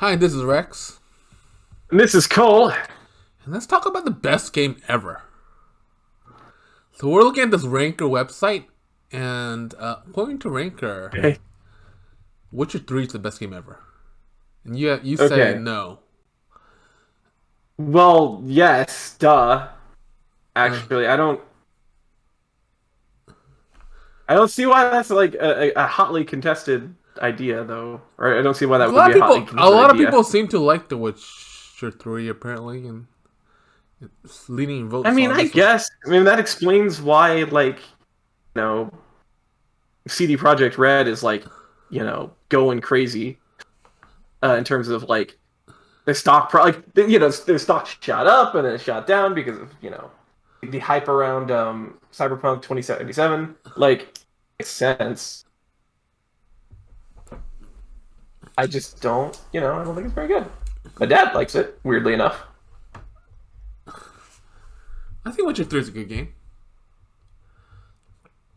Hi, this is Rex, And this is Cole. and let's talk about the best game ever. So we're looking at this Ranker website, and according to Ranker, Okay. Witcher 3 is the best game ever. And you say Okay. no. Well, yes, duh. Uh, Actually, I don't see why that's like a hotly contested idea, though. Or I don't see why that a would lot be of a hotly people, a contested lot of idea. people seem to like the Witcher 3 apparently, and it's leading I votes. So mean, I I guess guess. I mean, that explains why, like, you know, CD Projekt Red is like, going crazy in terms of like the stock. Their stock shot up and then it shot down because of the hype around Cyberpunk 2077. Like, makes sense. I just don't, I don't think it's very good. My dad likes it, weirdly enough. I think Witcher 3 is a good game.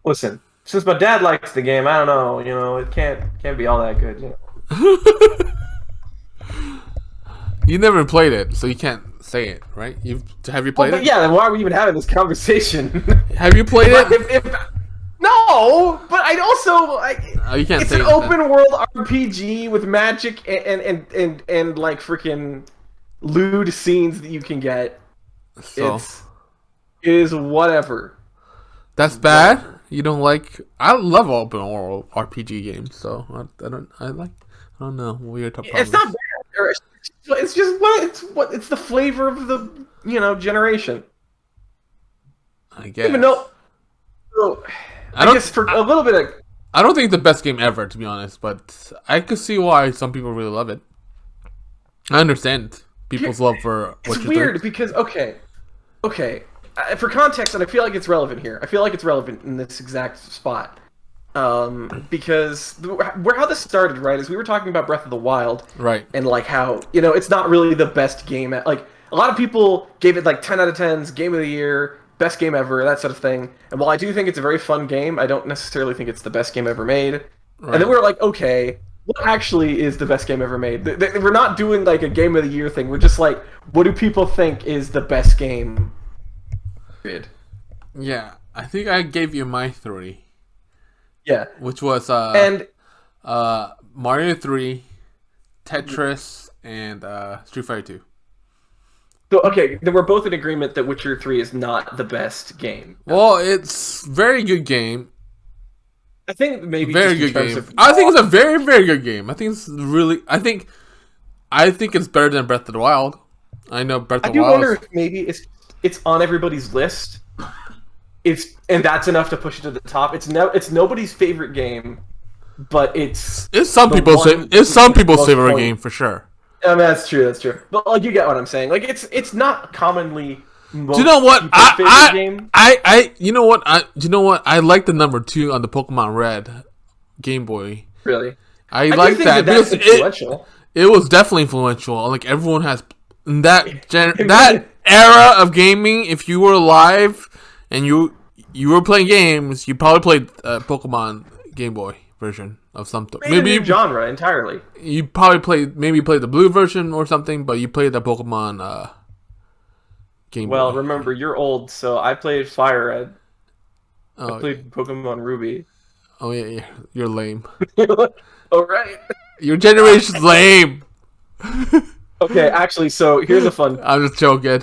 Listen, since my dad likes the game, I don't know, it can't be all that good, You never played it, so you can't say it, right? Have you Well, played but it? yeah, then why are we even having this conversation? Have you played it? No, but I'd also You can't it's say an it. open world RPG with magic and like freaking lewd scenes that you can get. So It is whatever. that's bad. You don't like? I love open world RPG games, so I don't. I don't know what your top It's problem not is. bad. It's just it's the flavor of the generation. I Even guess. though so, I I don't. guess for a little bit of I don't think it's the best game ever, to be honest. But I could see why some people really love it. I understand people's love for it's Witcher 3. weird because okay, for context, and I feel like it's relevant here. I feel like it's relevant in this exact spot. Because where how this started, right, is we were talking about Breath of the Wild, Right. and like how it's not really the best game. Like a lot of people gave it like 10 out of 10s, game of the year, best game ever, that sort of thing. And while I do think it's a very fun game, I don't necessarily think it's the best game ever made. And then Right. we were like, okay, what actually is the best game ever made? We're not doing like a game of the year thing. We're just like, what do people think is the best game? Period. Yeah. I think I gave you my three, Yeah, which was and Mario 3, Tetris, and Street Fighter 2. so okay, then we're both in agreement that Witcher 3 is not the best game. Well, it's very good game. I think maybe Very just in good terms game. of I think it's a very, very good game. I think it's really. I think it's better than Breath of the Wild. I know Breath I of the do Wild wonder is. if maybe it's on everybody's list. And that's enough to push it to the top. It's nobody's favorite game, but it's It's some the people's. one It's some with the people's most favorite point. game for sure. I mean, that's true. That's true. But like, you get what I'm saying. Like, it's not commonly Do you know most what? people's favorite game. You know what? You know what? I like the number 2 on the Pokemon Red Game Boy. Really, I I do like think that that's because influential. it was definitely influential. Like everyone has in It that really- era of gaming. If you were alive and you were playing games, you probably played Pokemon Game Boy version of something. Made a new genre entirely. You probably played the blue version or something, but you played the Pokemon Game Well, Boy. remember, you're old, so I played Fire Red. I Oh, played Pokemon Ruby. oh yeah, you're lame. All right. Your generation's lame. Okay, actually, so here's a fun I'm just joking.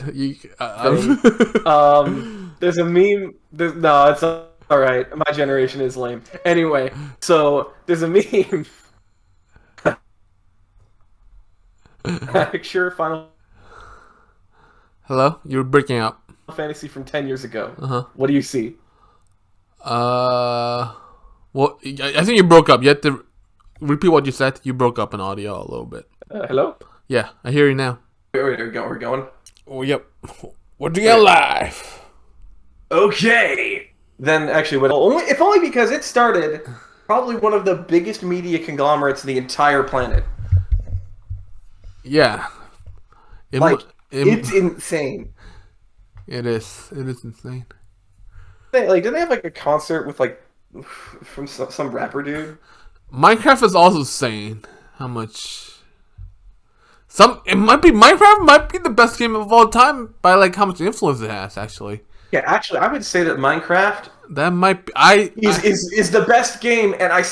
There's a meme. No, it's all right. My generation is lame. Anyway, so there's a meme. Picture Final Hello, you're breaking up. Fantasy from 10 years ago. Uh-huh. What do you see? Well, I think you broke up. You have to repeat what you said. You broke up in audio a little bit. Hello? Yeah, I hear you now. Wait, we're going. Oh, yep. We're doing live. Okay. Then actually, if only because it started probably one of the biggest media conglomerates in the entire planet. Yeah. Like, it's insane. It is. It is insane. Did they have like a concert with like from some rapper dude? Minecraft is also insane. How much? It might be Minecraft might be the best game of all time by like how much influence it has. Actually, Yeah, actually, I would say that Minecraft that might be. is the best game, and I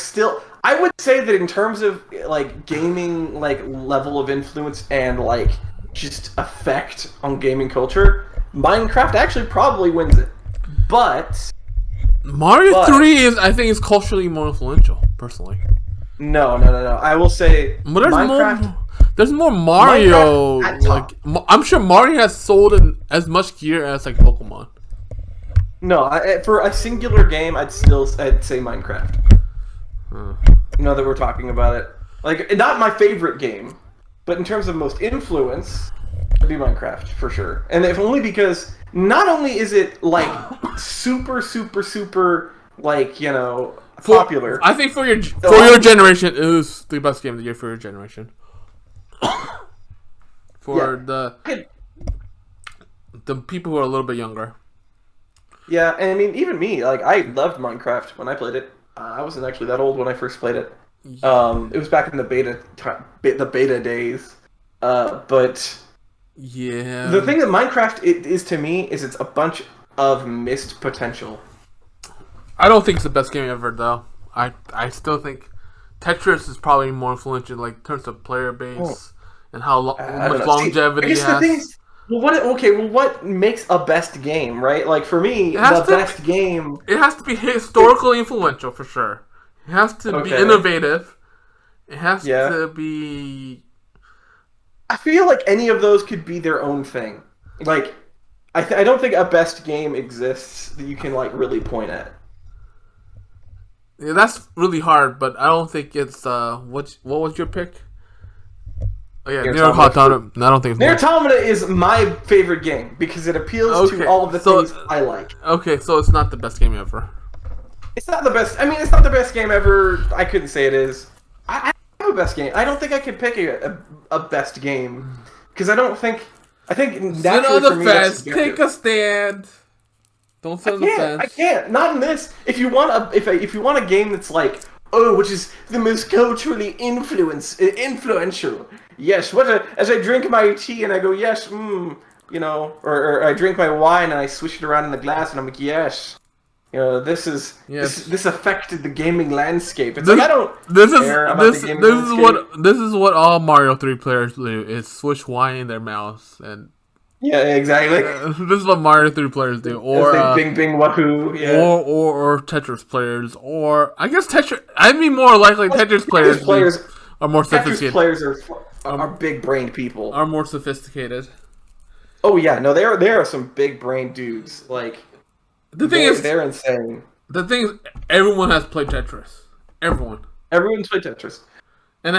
would say that in terms of like gaming, like level of influence and like just effect on gaming culture, Minecraft actually probably wins it. But Mario 3 is I think is culturally more influential. Personally, no. I will say but Minecraft. there's more Mario. Minecraft at top. Like I'm sure Mario has sold as much gear as like Pokemon. No, for a singular game, I'd say Minecraft. Now that we're talking about it, like not my favorite game, but in terms of most influence, it'd be Minecraft for sure. And if only because not only is it like super like popular. I think for your generation, it was the best game of the year for your generation. For the people who are a little bit younger. Yeah, and I mean even me, like I loved Minecraft when I played it. I wasn't actually that old when I first played it. It was back in the beta days. But yeah, the thing that Minecraft is to me is it's a bunch of missed potential. I don't think it's the best game ever, though. I still think Tetris is probably more influential, like in terms of player base and how much longevity it has. The thing is, what makes a best game, right? Like for me, the best game. It has to be historically influential for sure. It has to be innovative. It has to be. I feel like any of those could be their own thing. Like, I don't think a best game exists that you can like really point at. Yeah, that's really hard, but I don't think it's what was your pick? Oh yeah, Nier Automata. I don't think it's Nier Automata is my favorite game because it appeals to all of the things I like. Okay, so it's not the best game ever. It's not the best. I mean, it's not the best game ever. I couldn't say it is. I have a best game. I don't think I could pick a best game because I think naturally for me that's take a stand. Don't sit on the fence. I can't. Not in this. If you want a game that's like, which is the most culturally influential. Yes. As I drink my tea and I go, yes, or I drink my wine and I swish it around in the glass and I'm like, yes. This affected the gaming landscape. It's like I don't care about the gaming landscape. This is what all Mario 3 players do is swish wine in their mouths and. Yeah, exactly. This is what Mario 3 players do, or Bing Bing Wahoo, yeah. or Tetris players, or I guess Tetris. I'd be more likely Tetris players are more sophisticated. Tetris players are big brained people. Are more sophisticated. Oh yeah, no, there are some big brain dudes. Like they're insane. The thing is, everyone has played Tetris. Everyone's played Tetris. And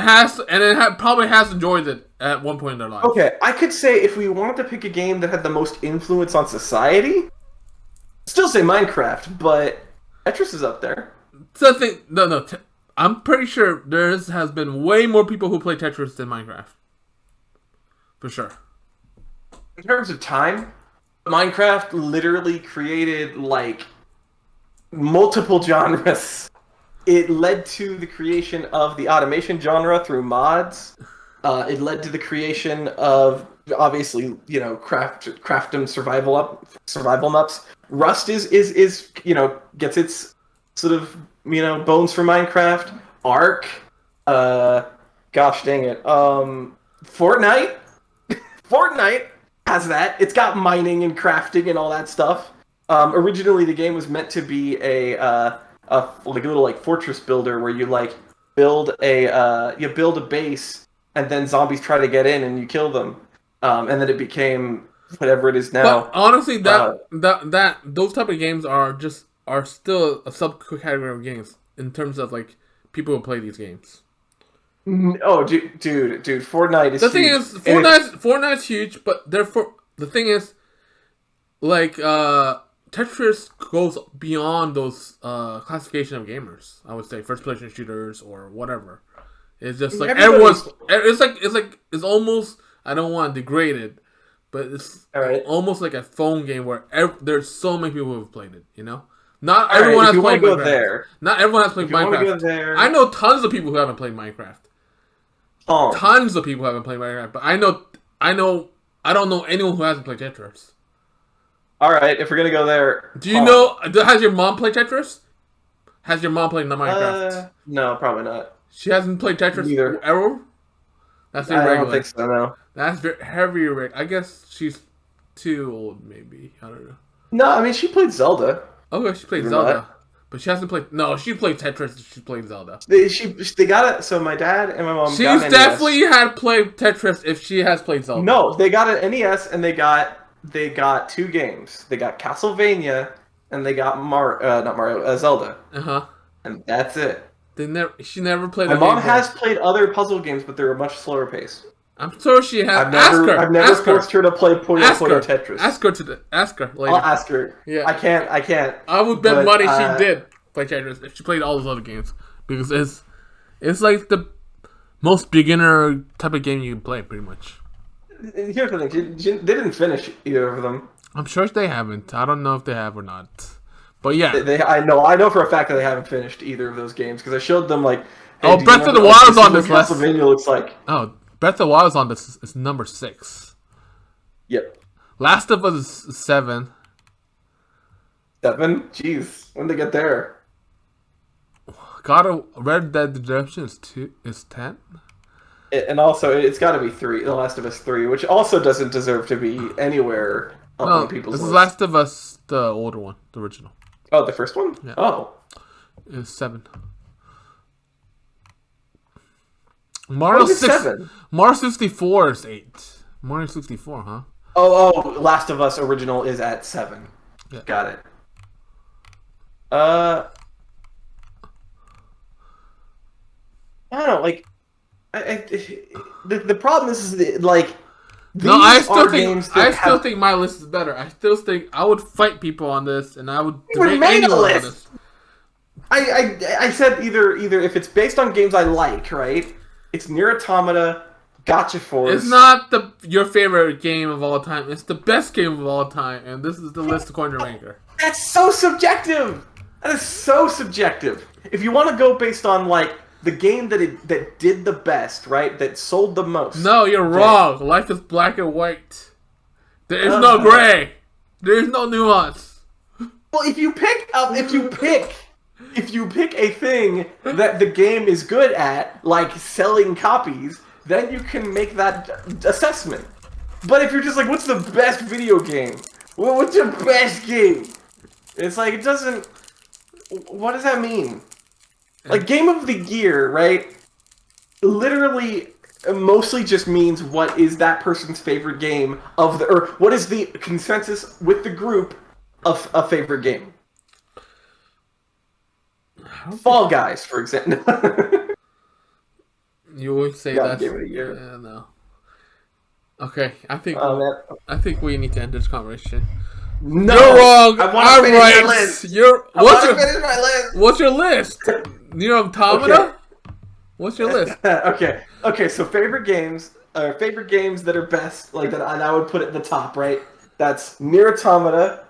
probably has enjoyed it at one point in their life. Okay, I could say if we wanted to pick a game that had the most influence on society, still say Minecraft, but Tetris is up there. So I'm pretty sure has been way more people who play Tetris than Minecraft. For sure. In terms of time, Minecraft literally created like multiple genres. It led to the creation of the automation genre through mods. It led to the creation of, obviously, craftum survival maps. Rust is gets its sort of bones from Minecraft. Ark, gosh dang it, Fortnite has that. It's got mining and crafting and all that stuff. Originally, the game was meant to be a little like fortress builder where you like build a base and then zombies try to get in and you kill them, and then it became whatever it is now. But honestly, those type of games are still a subcategory of games in terms of like people who play these games. Oh, dude, Fortnite is. The thing is, Fortnite's huge, but therefore the thing is, like Tetris goes beyond those classification of gamers. I would say first-person shooters or whatever. It's just like everyone's. It's almost. I don't want to degrade it, but it's almost like a phone game where there's so many people who have played it. Not everyone has played Minecraft. Not everyone has played Minecraft. I know tons of people who haven't played Minecraft. Pong. Tons of people haven't played Minecraft, but I don't know anyone who hasn't played Tetris. All right, if we're gonna go there, Do you Pong. know? Has your mom played Tetris? Has your mom played Minecraft? No, probably not. She hasn't played Tetris Neither. ever. That's I irregular. don't think so. No. That's very heavy. I guess she's too old. Maybe I don't know. No, I mean she played Zelda. Okay, she played Remember Zelda, but she hasn't played. No, she played Tetris. She played Zelda. They got it. So my dad and my mom. She's got an definitely NES. had played Tetris if she has played Zelda. No, they got an NES and they got 2 games. They got Castlevania and they got not Mario, Zelda, and that's it. She never played. My mom has played other puzzle games, but they're a much slower pace. I'm sure she has. I've never forced her to play Puyo Puyo Tetris. Ask her later. I'll ask her. Yeah. I can't. I would bet but, money she did play Tetris if she played all those other games, because it's like the most beginner type of game you can play, pretty much. Here's the thing: they didn't finish either of them. I'm sure they haven't. I don't know if they have or not, but yeah. I know for a fact that they haven't finished either of those games because I showed them like. Hey, Breath of the Wild's on this list. Castlevania looks like. Oh, Breath of the Wild's on this is number 6. Yep. Last of Us is 7. 7? Jeez, when they get there? God of Red Dead Redemption is 10. And also, it's got to be 3. The Last of Us 3, which also doesn't deserve to be anywhere on people's this list. is Last of Us, the older one, the original. Oh, the first one? Yeah. Oh. It's 7. Mario 7? Mario 64 is 8. Mario 64, huh? Oh, Last of Us original is at 7. Yeah. Got it. I don't know, like, the problem is like, these No, I still think my list is better. I still think I would fight people on this, and I would You would debate make a anyone on list. this. I said either if it's based on games I like, right? It's Nier Automata, Gotcha Force. It's not your favorite game of all time. It's the best game of all time, and this is the list according to Ranker. That's so subjective. That is so subjective. If you want to go based on like the game that did the best, right? That sold the most. No, you're wrong. Life is black and white. There is no gray. There is no nuance. Well, if you pick a thing that the game is good at, like selling copies, then you can make that assessment. But if you're just like, what's the best video game? Well, what's your best game? It's like, it doesn't... What does that mean? Like, Game of the Year, right? Literally, mostly just means what is that person's favorite game or what is the consensus with the group of a favorite game. Fall Guys, for example. You always say Yeah, that. Game of the Year. Yeah, no. Okay, I think Man. we need to end this conversation. No, You're wrong. I want I'm to finish right. my list. What's my list. What's your list? Nier Automata? Okay. What's your list? Okay. So favorite games that are best, like that, and I would put it at the top, right? That's Nier Automata.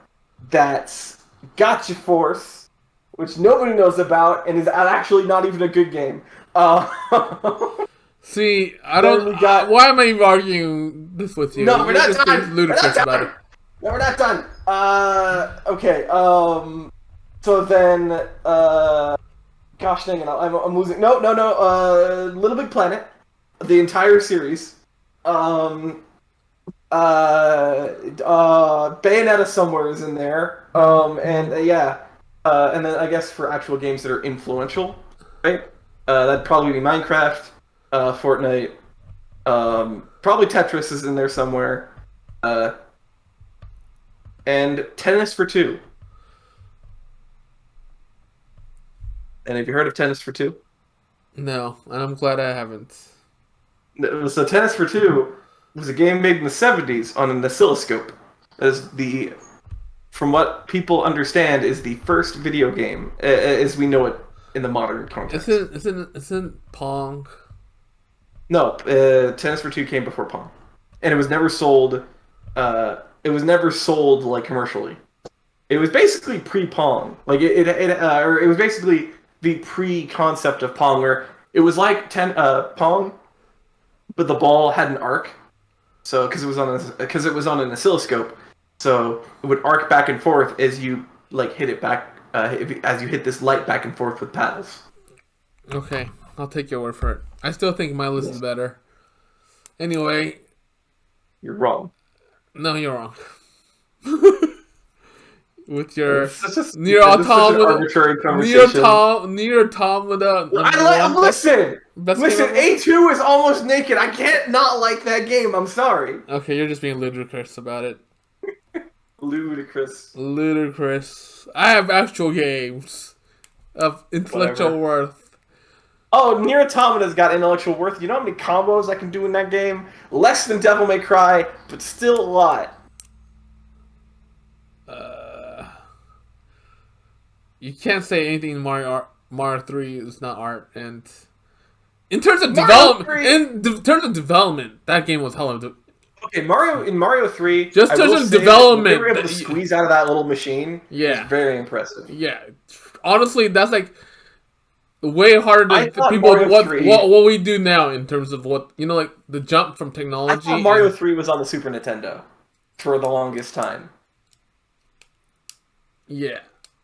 That's Gotcha Force, which nobody knows about and is actually not even a good game. See, I Then don't. we got- Why am I even arguing this with you? No, we're You're not just being done. ludicrous about it. No, we're not done. Okay. So then, gosh dang it, I'm losing. No. Little Big Planet, the entire series. Bayonetta somewhere is in there. And then I guess for actual games that are influential, right? That'd probably be Minecraft, Fortnite, probably Tetris is in there somewhere, and Tennis for Two. And have you heard of Tennis for Two? No, and I'm glad I haven't. So Tennis for Two was a game made in the 70s on an oscilloscope. From what people understand, is the first video game as we know it in the modern context. Isn't Pong? No, Tennis for Two came before Pong, and it was never sold. It was never sold like commercially. It was basically pre-Pong. Like it was basically the pre-concept of Pong, where it was like Pong, but the ball had an arc. So because it was on an oscilloscope, so it would arc back and forth as you like hit it back as you hit this light back and forth with paddles. Okay, I'll take your word for it. I still think my list is better. Anyway, You're wrong. no, you're wrong. With your Near arbitrary conversation. Near Automata. Listen, Best listen. game A2 is almost naked. I can't not like that game. I'm sorry. Okay, you're just being ludicrous about it. Ludicrous. Ludicrous. I have actual games of intellectual worth. Oh, Nier Automata's got intellectual worth. You know how many combos I can do in that game? Less than Devil May Cry, but still a lot. You can't say anything in Mario 3 is not art, and in terms of development, that game was hell of a. Okay, Mario 3, just in terms of development, they were able to squeeze out of that little machine. Yeah, was very impressive. Yeah, honestly, that's like way harder than people what we do now in terms of what like the jump from technology. I thought Mario 3 was on the Super Nintendo for the longest time. Yeah.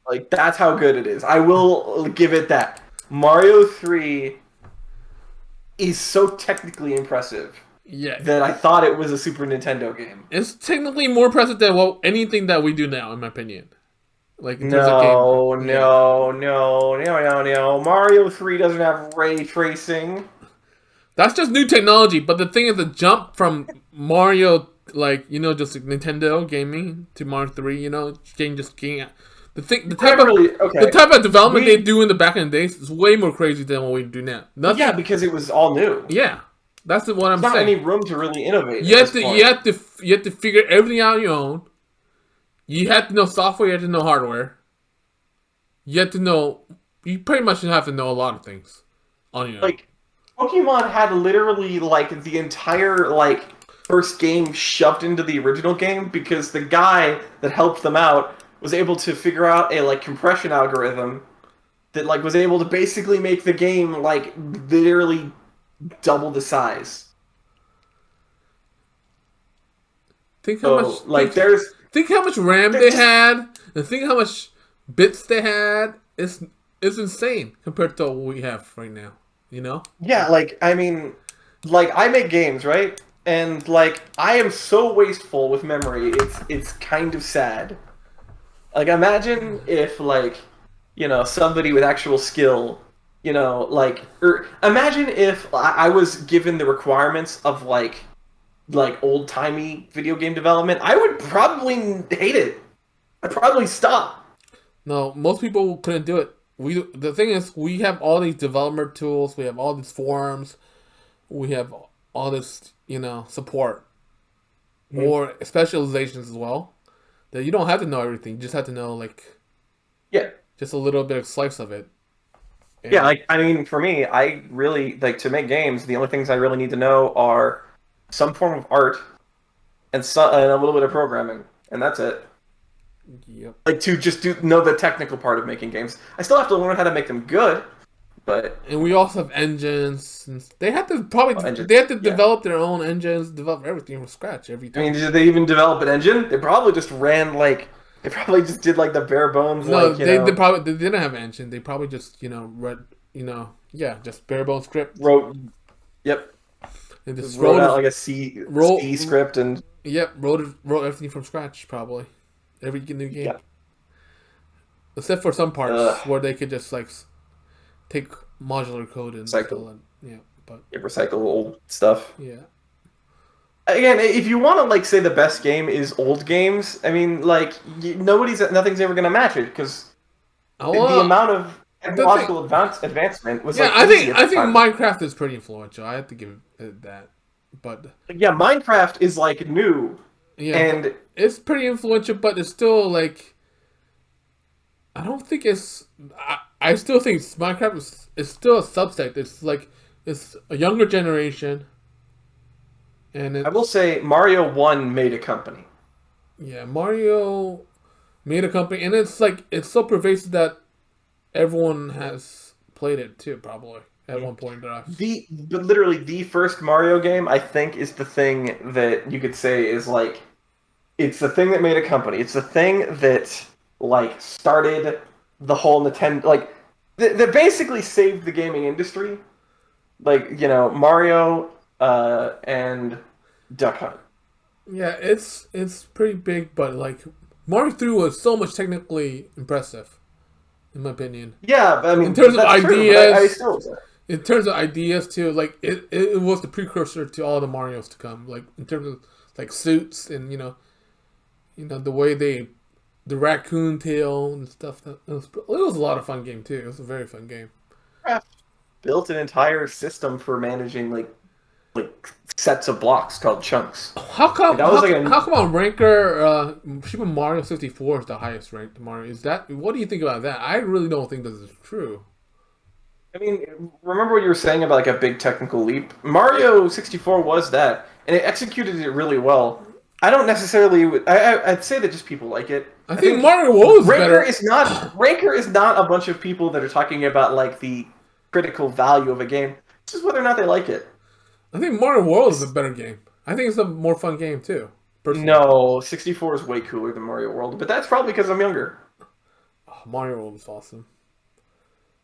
Like, that's how good it is. I will give it that. Mario 3 is so technically impressive. Yeah. That I thought it was a Super Nintendo game. It's technically more impressive than anything that we do now, in my opinion. Like, in terms no, of game. No. Mario 3 doesn't have ray tracing. That's just new technology, but the thing is the jump from Mario, like, just like Nintendo gaming to Mario 3, getting the type of development they do in the back in the days is way more crazy than what we do now. Yeah, because it was all new. Yeah, that's what I'm saying. There's not any room to really innovate. You have to figure everything out on your own. You have to know software. You have to know hardware. You have to know. You pretty much have to know a lot of things on your own. Like, Pokemon had literally like the entire first game shoved into the original game because the guy that helped them out was able to figure out a compression algorithm that was able to basically make the game literally double the size. Think how much think how much RAM they had, and think how much bits they had. It's insane compared to what we have right now. Yeah, I mean, I make games, right? And I am so wasteful with memory. It's kind of sad. Imagine if, somebody with actual skill, imagine if I was given the requirements of, old-timey video game development. I would probably hate it. I'd probably stop. No, most people couldn't do it. The thing is, we have all these developer tools, we have all these forums, we have all this, support, more specializations as well. That you don't have to know everything. You just have to know just a little bit of slice of it. And yeah, I mean, for me, I really to make games. The only things I really need to know are some form of art and a little bit of programming, and that's it. Yep. To just know the technical part of making games. I still have to learn how to make them good, but and we also have engines. And they have to develop their own engines, develop everything from scratch every time. I mean, did they even develop an engine? They probably just ran they probably just did the bare bones. No, they didn't have an engine. They probably just read just bare bones script. Yep. They just wrote out a C script and wrote everything from scratch probably. Every new game. Yep. Except for some parts where they could just take modular code and recycle. But recycle old stuff. Yeah. Again, if you want to say the best game is old games, I mean, nothing's ever gonna match it because the amount of technological advancement was. Yeah, I think Minecraft is pretty influential. I have to give it that, but yeah, Minecraft is new. Yeah, and it's pretty influential, but it's still I don't think it's. I still think Minecraft is still a subset. It's a younger generation, and I will say Mario 1 made a company. Yeah, Mario made a company, and it's so pervasive that everyone has played it too. Probably at one point in their life. But literally the first Mario game, I think, is the thing that you could say is like, it's the thing that made a company. It's the thing that like started the whole Nintendo. Like, that basically saved the gaming industry. Like, you know, Mario and Duck Hunt. Yeah, it's pretty big, but like Mario 3 was so much technically impressive, in my opinion. Yeah, but I mean, in terms of ideas, in terms of ideas too, like it was the precursor to all the Marios to come. Like in terms of like suits and you know the way the raccoon tail and stuff. It was a lot of fun game too. It was a very fun game. Built an entire system for managing like sets of blocks called chunks. How come? How come on Ranker Super Mario 64 is the highest ranked Mario? Is that what do you think about that? I really don't think this is true. I mean, remember what you were saying about like a big technical leap? Mario 64 was that, and it executed it really well. I don't necessarily. I'd say that just people like it. I think Mario World is better. Ranker is not a bunch of people that are talking about like the critical value of a game. It's just whether or not they like it. I think Mario World is a better game. I think it's a more fun game too. Personally. No, 64 is way cooler than Mario World, but that's probably because I'm younger. Oh, Mario World is awesome.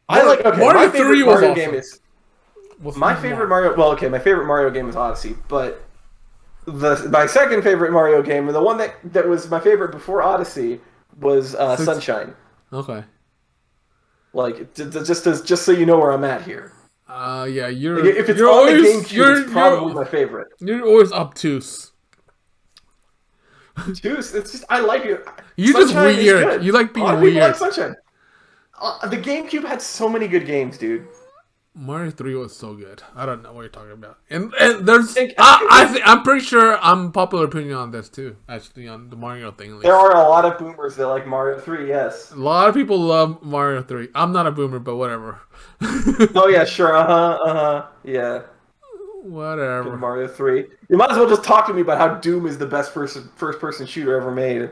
Mario 3 was awesome. Game is my favorite Mario. Well, okay, my favorite Mario game is Odyssey, but my second favorite Mario game, and the one that was my favorite before Odyssey, was Sunshine. Okay. Like just so you know where I'm at here. Yeah, if it's on the GameCube, it's probably my favorite. You're always obtuse. Obtuse? It's just I like it. You're just weird. You like being weird. Like Sunshine. The GameCube had so many good games, dude. Mario 3 was so good. I don't know what you're talking about. And there's I'm pretty sure I'm popular opinion on this too. Actually, on the Mario thing. There are a lot of boomers that like Mario 3. Yes. A lot of people love Mario 3. I'm not a boomer, but whatever. Oh yeah, sure. Yeah. Whatever. Good Mario 3. You might as well just talk to me about how Doom is the best first-person shooter ever made.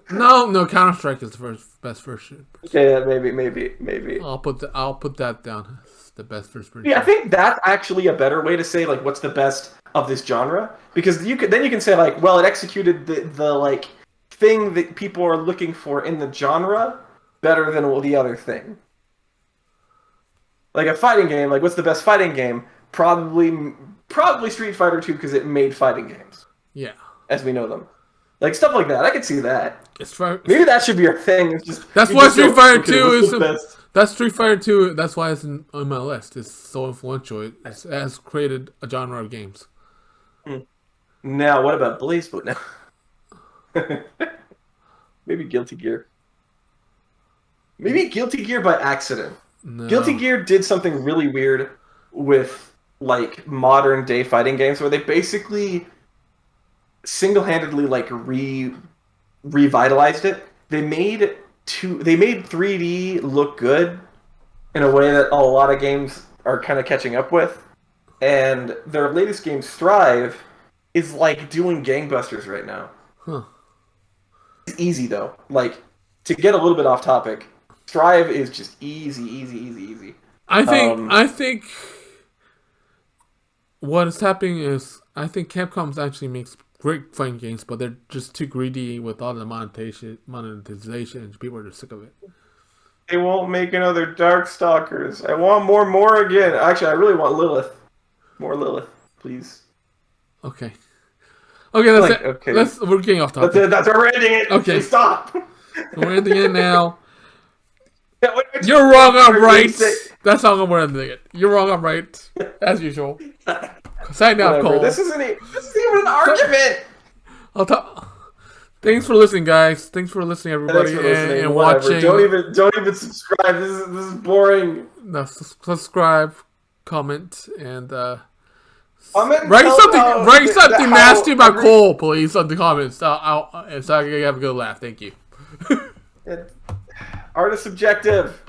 No, Counter-Strike is the best first shooter. Yeah, maybe. I'll put that down. It's the best first person. Yeah, I think that's actually a better way to say like what's the best of this genre, because you can say like, well, it executed the like thing that people are looking for in the genre better than the other thing. Like a fighting game, like what's the best fighting game? Probably Street Fighter 2 because it made fighting games. Yeah, as we know them. Like stuff like that, I could see that. Maybe that should be your thing. It's just that's why Street Fighter 2 is. That's Street Fighter 2. That's why it's on my list. It's so influential. It has created a genre of games. Now, what about BlazBlue? Now, maybe Guilty Gear. Maybe Guilty Gear by accident. No. Guilty Gear did something really weird with like modern day fighting games, where they basically single-handedly like revitalized it. They made 3D look good in a way that a lot of games are kind of catching up with. And their latest game, Strive, is like doing gangbusters right now. Huh. It's easy though. Like, to get a little bit off topic, Strive is just easy. I think what is happening is I think Capcom actually makes great fighting games, but they're just too greedy with all the monetization, and people are just sick of it. They won't make another Darkstalkers. I want more again. Actually, I really want Lilith. More Lilith, please. Okay, that's it. Okay. We're getting off topic. That's we're ending it. Okay, stop. We're ending it now. You're wrong, I'm right. That's how we're ending it. You're wrong, I'm right. As usual. Sign out, Cole. This isn't even an argument. Thanks for listening, guys. Thanks for listening, everybody, and watching. Don't even subscribe. This is boring. No, subscribe, comment, and write something nasty about Cole, please, on the comments. So I can have a good laugh. Thank you. Art is subjective.